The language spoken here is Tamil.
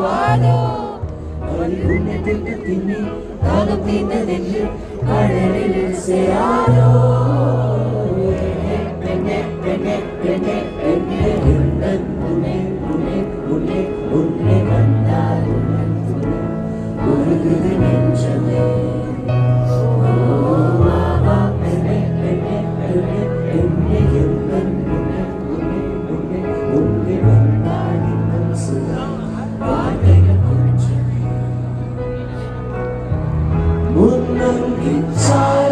வாதோ உன்னை திட்டு தின்னி தாகம் தீர்ந்ததென்று கடலில் சேராதோ பெண்ணே பெண்ணே பெண்ணே பெண்ணே உன்னன் உன்னை உன்னை உன்னை உன்னை கண்டால் உருகுது நெஞ்சமே பெண்ணே பெண்ணே பெண்ணே பெண்ணே உன்னன் உன்னை உன்னை உன்னை உன்னை கண்டால் இன்னும் சுகம் வார்த்தைகள் கொஞ்சமே முன்னங்கிச்சாய்